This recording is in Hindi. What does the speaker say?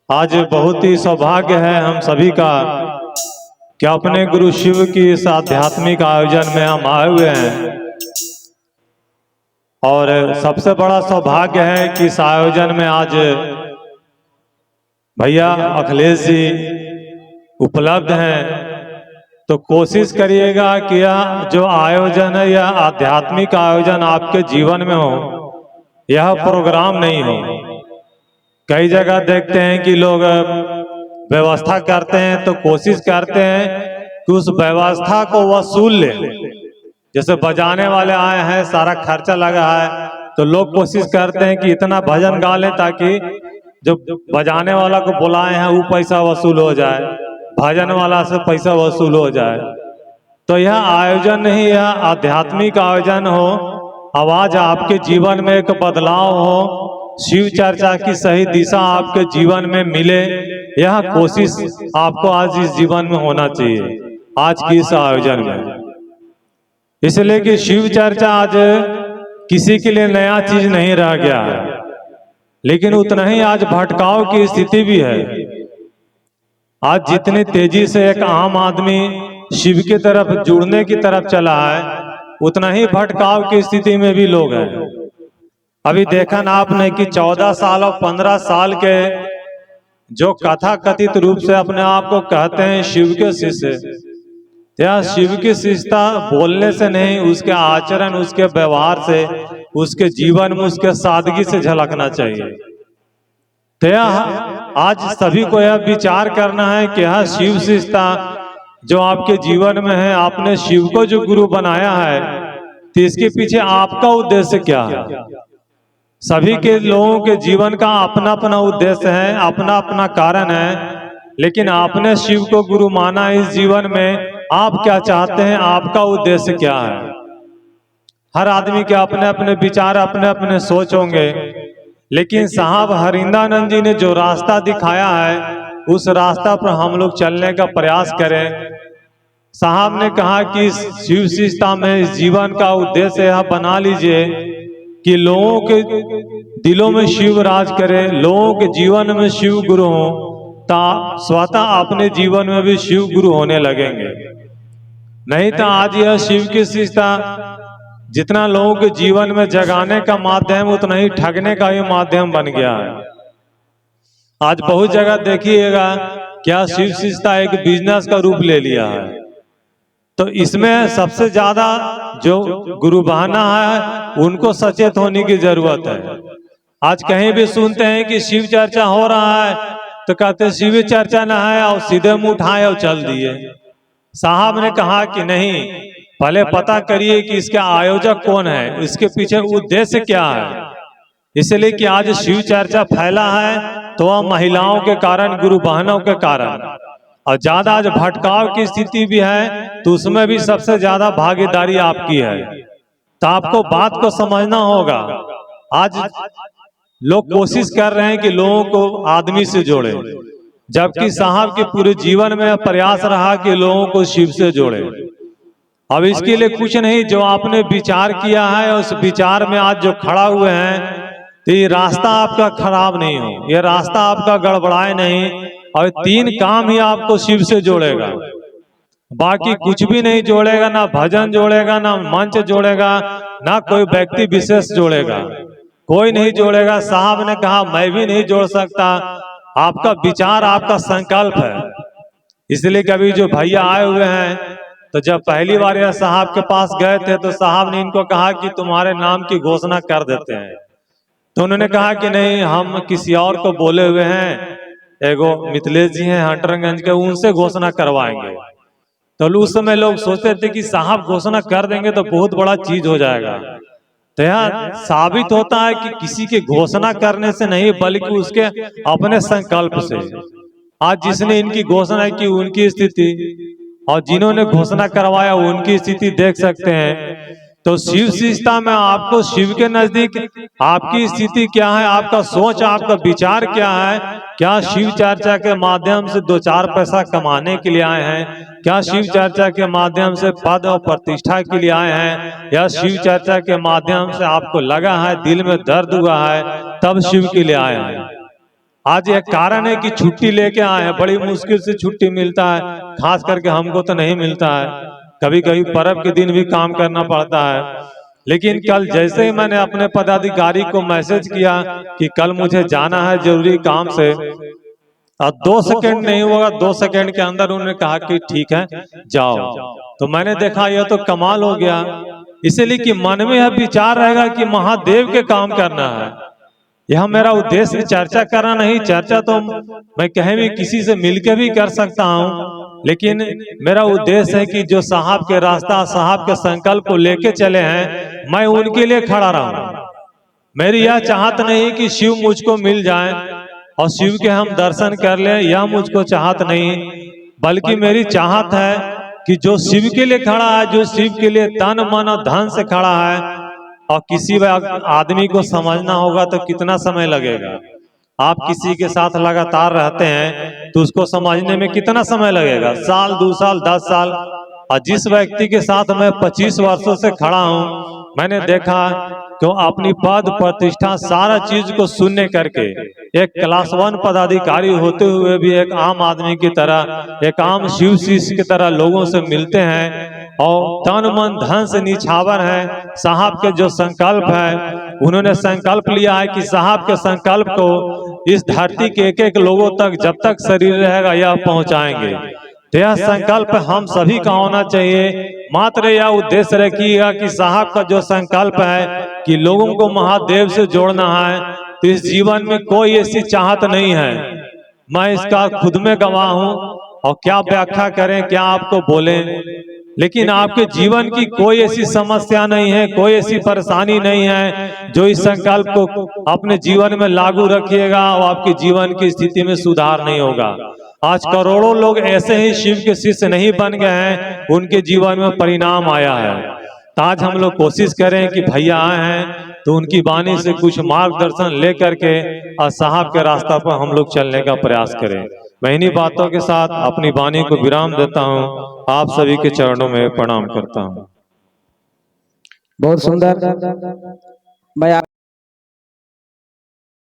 आज बहुत ही सौभाग्य है हम सभी का कि अपने गुरु शिव की इस आध्यात्मिक आयोजन में हम आए हुए हैं। और सबसे बड़ा सौभाग्य है कि इस आयोजन में आज भैया अखिलेश जी उपलब्ध हैं। तो कोशिश करिएगा कि यह जो आयोजन है यह आध्यात्मिक आयोजन आपके जीवन में हो, यह प्रोग्राम नहीं हो। कई जगह देखते हैं कि लोग व्यवस्था करते हैं तो कोशिश करते हैं कि उस व्यवस्था को वसूल ले। जैसे बजाने वाले आए हैं, सारा खर्चा लगा है, तो लोग कोशिश करते हैं कि इतना भजन गा लें ताकि जो बजाने वाला को बुलाए हैं वो पैसा वसूल हो जाए, भजन वाला से पैसा वसूल हो जाए। तो यह आयोजन नहीं, यह आध्यात्मिक आयोजन हो। आवाज आपके जीवन में एक बदलाव हो, शिव चर्चा की सही दिशा आपके जीवन में मिले, यह कोशिश आपको आज इस जीवन में होना चाहिए, आज की इस आयोजन में। इसलिए कि शिव चर्चा आज किसी के लिए नया चीज नहीं रह गया है, लेकिन उतना ही आज भटकाव की स्थिति भी है। आज जितनी तेजी से एक आम आदमी शिव की तरफ जुड़ने की तरफ चला है, उतना ही भटकाव की स्थिति में भी लोग हैं। अभी देखा ना आपने कि 14 साल और 15 साल के जो कथा कथित रूप से अपने आप को कहते हैं शिव के शिष्य, यह शिव की शिष्यता बोलने से नहीं, उसके आचरण, उसके व्यवहार से, उसके जीवन में, उसके सादगी से झलकना चाहिए। तो यह आज सभी को यह विचार करना है कि यह शिव शिष्यता जो आपके जीवन में है, आपने शिव को जो गुरु बनाया है, तो इसके पीछे आपका उद्देश्य क्या है। सभी के लोगों के जीवन का अपना अपना उद्देश्य है, अपना अपना कारण है, लेकिन आपने शिव को गुरु माना इस जीवन में, आप क्या चाहते हैं, आपका उद्देश्य क्या है। हर आदमी के अपने अपने विचार, अपने अपने सोच होंगे, लेकिन साहब हरिंदानंद जी ने जो रास्ता दिखाया है, उस रास्ता पर हम लोग चलने का प्रयास करें। साहब ने कहा कि शिव शिष्यता में इस जीवन का उद्देश्य यह बना लीजिए कि लोगों के दिलों में शिव राज करे, लोगों के जीवन में शिव गुरु हो, स्वतः अपने जीवन में भी शिव गुरु होने लगेंगे। नहीं तो आज यह शिव की शिष्यता जितना लोगों के जीवन में जगाने का माध्यम, उतना ही ठगने का भी माध्यम बन गया है। आज बहुत जगह देखिएगा क्या शिव शिष्यता एक बिजनेस का रूप ले लिया है। तो इसमें सबसे ज्यादा जो गुरु बहाना है, उनको सचेत होने की जरूरत है। आज कहीं भी सुनते हैं कि शिव चर्चा हो रहा है, तो कहते शिव चर्चा न है और सीधे मुंह उठाए और चल दिए। साहब ने कहा कि नहीं, पहले पता करिए कि इसके आयोजक कौन है, इसके पीछे उद्देश्य क्या है। इसलिए कि आज शिव चर्चा फैला है तो वह महिलाओं के कारण, गुरु बहनों के कारण, और ज्यादा आज भटकाव की स्थिति भी है, तो उसमें भी सबसे ज्यादा भागीदारी आपकी है। तो आपको बात को समझना होगा। आज लोग कोशिश कर रहे हैं कि लोगों को आदमी से जोड़े, जबकि साहब के पूरे जीवन में प्रयास रहा कि लोगों को शिव से जोड़े। अब इसके लिए कुछ नहीं, जो आपने विचार किया है उस विचार में आज जो खड़ा हुए हैं, तो ये रास्ता आपका खराब नहीं हो, ये रास्ता आपका गड़बड़ाए नहीं, और 3 काम ही आपको शिव से जोड़ेगा। बाकी कुछ भी नहीं जोड़ेगा, ना भजन जोड़ेगा, ना मंच जोड़ेगा, ना कोई व्यक्ति विशेष जोड़ेगा, कोई नहीं जोड़ेगा। साहब ने कहा मैं भी नहीं जोड़ सकता, आपका विचार, आपका संकल्प है। इसलिए कभी जो भैया आए हुए हैं, तो जब पहली बार यह साहब के पास गए थे, तो साहब ने इनको कहा कि तुम्हारे नाम की घोषणा कर देते हैं। तो उन्होंने कहा कि नहीं, हम किसी और को बोले हुए हैं, एगो मिथिलेश जी हैं हटरगंज के, उनसे घोषणा करवाएंगे। तो उस समय लोग सोचते थे कि साहब घोषणा कर देंगे तो बहुत बड़ा चीज हो जाएगा। तो यह साबित होता है कि किसी के घोषणा करने से नहीं, बल्कि उसके अपने संकल्प से। आज जिसने इनकी घोषणा की उनकी स्थिति, और जिन्होंने घोषणा करवाया उनकी स्थिति देख सकते हैं। तो शिव शिष्यता में आपको शिव के नजदीक आपकी स्थिति क्या है, आपका सोच, आपका विचार क्या है। क्या शिव चर्चा के माध्यम से 2-4 पैसा कमाने के लिए आए हैं? क्या शिव चर्चा के माध्यम से पद और प्रतिष्ठा के लिए आए हैं? या शिव चर्चा के माध्यम से आपको लगा है, दिल में दर्द हुआ है, तब शिव के लिए आए हैं? आज एक कारण है कि छुट्टी लेके आए हैं, बड़ी मुश्किल से छुट्टी मिलता है, खास करके हमको तो नहीं मिलता है, कभी कभी पर्व के दिन भी काम करना पड़ता है। लेकिन कल जैसे ही मैंने अपने पदाधिकारी को मैसेज किया कि कल मुझे जाना है जरूरी काम से, और 2 सेकंड नहीं होगा, 2 सेकंड के अंदर उन्होंने कहा कि ठीक है जाओ। तो मैंने देखा यह तो कमाल हो गया, इसलिए कि मन में यह विचार रहेगा कि महादेव के काम करना है। यह मेरा उद्देश्य चर्चा करना नहीं, चर्चा तो मैं कहीं भी किसी से मिलकर भी कर सकता हूँ, लेकिन मेरा उद्देश्य है कि जो साहब के रास्ता, साहब के संकल्प को लेके चले हैं, मैं उनके लिए खड़ा रहूं। मेरी यह चाहत नहीं कि शिव मुझको मिल जाए और शिव के हम दर्शन कर लें, यह मुझको चाहत नहीं, बल्कि मेरी चाहत है कि जो शिव के लिए खड़ा है, जो शिव के लिए तन मन और धन से खड़ा है, और किसी आदमी को समझना होगा तो कितना समय लगेगा। आप किसी के साथ लगातार रहते हैं तो उसको समझने में कितना समय लगेगा, साल, 2 साल, 10 साल। और जिस व्यक्ति के साथ मैं 25 वर्षों से खड़ा हूं, मैंने देखा कि अपनी पद प्रतिष्ठा सारा चीज को सुनने करके एक क्लास 1 पदाधिकारी होते हुए भी एक आम आदमी की तरह, एक आम शिव शिष्य की तरह लोगों से मिलते हैं, और तन मन धन से निछावर है। साहब के जो संकल्प है, उन्होंने संकल्प लिया है कि साहब के संकल्प को इस धरती के एक एक लोगों तक जब तक शरीर रहेगा यह पहुंचाएंगे। तो यह संकल्प हम सभी का होना चाहिए। मात्र यह उद्देश्य रखिएगा कि साहब का जो संकल्प है कि लोगों को महादेव से जोड़ना है, तो इस जीवन में कोई ऐसी चाहत नहीं है। मैं इसका खुद में गवाह हूं, और क्या व्याख्या करें, क्या आपको बोलें, लेकिन आपके जीवन की कोई ऐसी समस्या नहीं है, कोई ऐसी परेशानी नहीं है जो इस संकल्प को अपने जीवन में लागू रखिएगा और आपके जीवन की स्थिति में सुधार नहीं होगा। आज करोड़ों लोग ऐसे ही शिव के शिष्य नहीं बन गए हैं, उनके जीवन में परिणाम आया है। तो आज हम लोग कोशिश करें कि भैया आए हैं तो उनकी वाणी से कुछ मार्गदर्शन लेकर के और साहब के रास्ता पर हम लोग चलने का प्रयास करें। मैं इन्हीं बातों के साथ अपनी वाणी को विराम देता हूं, आप सभी के चरणों में प्रणाम करता हूं। बहुत सुंदर। मैं